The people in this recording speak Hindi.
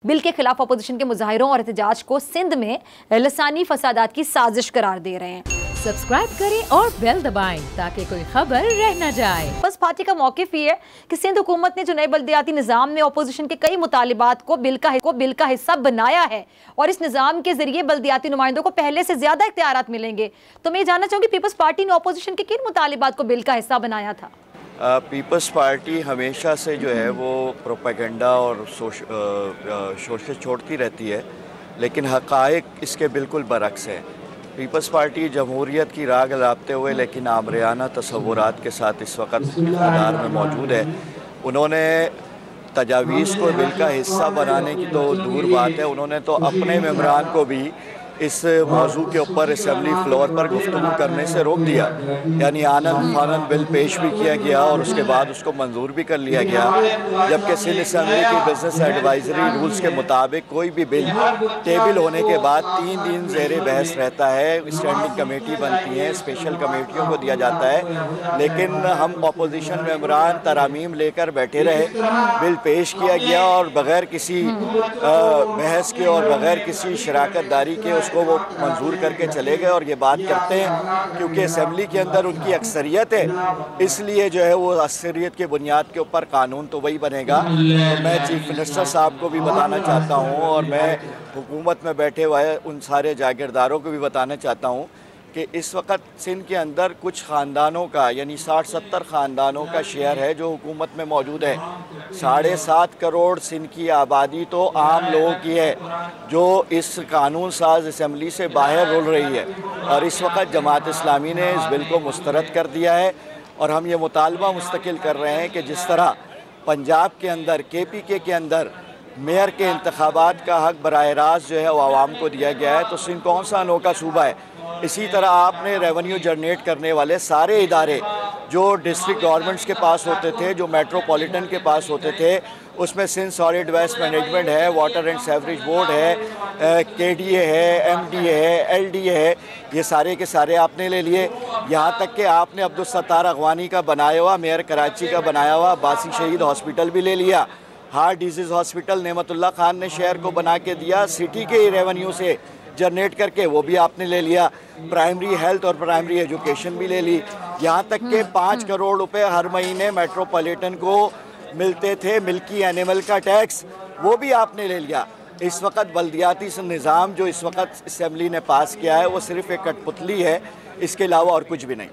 बिल के खिलाफ अपोजिशन के मुजाहिरों और एहतजाज को सिंध में लसानी फसादात की साजिश करार दे रहे हैं। सब्सक्राइब करें और बेल दबाएं ताकि कोई खबर रह न जाए। बस पार्टी का मौक़िफ़ ये है कि सिंध हुकूमत ने जो नए बल्दियाती निज़ाम में अपोजिशन के कई मुतालिबात को बिल का हिस्सा बनाया है और इस निज़ाम के जरिए बल्दियाती नुमाइंदों को पहले से ज्यादा इख्तियारात मिलेंगे। तो मैं ये जानना चाहूँगी पीपल्स पार्टी ने अपोजिशन के किन मुतालिबात को बिल का हिस्सा बनाया था? पीपल्स पार्टी हमेशा से जो है वो प्रोपेगेंडा और शोषे छोड़ती रहती है, लेकिन हक़ाइक़ इसके बिल्कुल बरक्स है। पीपल्स पार्टी जमहूरियत की राह गलाते हुए लेकिन आमरियाना तसव्वुरात के साथ इस वक्त इक़्तिदार में मौजूद है। उन्होंने तजावीज़ को बिल का हिस्सा बनाने की तो दूर बात है, उन्होंने तो अपने मेंबरान को भी इस मौजू के ऊपर असेंबली फ्लोर पर गुफ्तगू करने से रोक दिया। यानी आनन फानन बिल पेश भी किया गया और उसके बाद उसको मंजूर भी कर लिया गया, जबकि सिंध असेंबली की बिजनेस एडवाइजरी रूल्स के मुताबिक कोई भी बिल टेबल होने के बाद 3 दिन ज़ेरे बहस रहता है, स्टैंडिंग कमेटी बनती है, स्पेशल कमेटियों को दिया जाता है। लेकिन हम अपोजिशन मेंबरान तरामीम लेकर बैठे रहे, बिल पेश किया गया और बग़ैर किसी बहस के और बग़ैर किसी शराकत दारी के उसको वो मंजूर करके चले गए। और ये बात करते हैं क्योंकि असेंबली के अंदर उनकी अक्सरियत है, इसलिए जो है वो अक्सरियत के बुनियाद के ऊपर कानून तो वही बनेगा। तो मैं चीफ मिनिस्टर साहब को भी बताना चाहता हूँ और मैं हुकूमत में बैठे हुए उन सारे जागीरदारों को भी बताना चाहता हूँ कि इस वक्त सिंध के अंदर कुछ ख़ानदानों का यानी 60-70 ख़ानदानों का शेयर है जो हुकूमत में मौजूद है। 7.5 करोड़ सिंध की आबादी तो आम लोगों की है जो इस कानून साज असम्बली से बाहर रुल रही है। और इस वक्त जमात इस्लामी ने इस बिल को मुस्तरद कर दिया है और हम ये मुतालबा मुस्तकिल कर रहे हैं कि जिस तरह पंजाब के अंदर KPK के अंदर मेयर के इंतखाबात का हक़ बराह रास्त जो है वो आवाम को दिया गया है, तो सिंध कौन सा अनोखा सूबा है। इसी तरह आपने रेवेन्यू जनरेट करने वाले सारे इदारे जो डिस्ट्रिक्ट गवर्नमेंट्स के पास होते थे, जो मेट्रोपॉलिटन के पास होते थे, उसमें सिंध सॉलिड वेस्ट मैनेजमेंट है, वाटर एंड सेवरेज बोर्ड है, KDA है, MDA है, LDA है, ये सारे के सारे आपने ले लिए। यहाँ तक कि आपने अब्दुल सत्तार अगवानी का बनाया हुआ, मेयर कराची का बनाया हुआ बासी शहीद हॉस्पिटल भी ले लिया। Heart disease hospital Nematullah Khan ने शहर को बना के दिया, सिटी के रेवेन्यू से जनरेट करके, वो भी आपने ले लिया। प्राइमरी हेल्थ और प्राइमरी एजुकेशन भी ले ली। यहाँ तक के 5 करोड़ रुपए हर महीने मेट्रोपॉलिटन को मिलते थे मिल्की एनिमल का टैक्स, वो भी आपने ले लिया। इस वक्त बल्दियाती निज़ाम जो इस वक्त असेंबली ने पास किया है वो सिर्फ़ एक कठपुतली है, इसके अलावा और कुछ भी नहीं।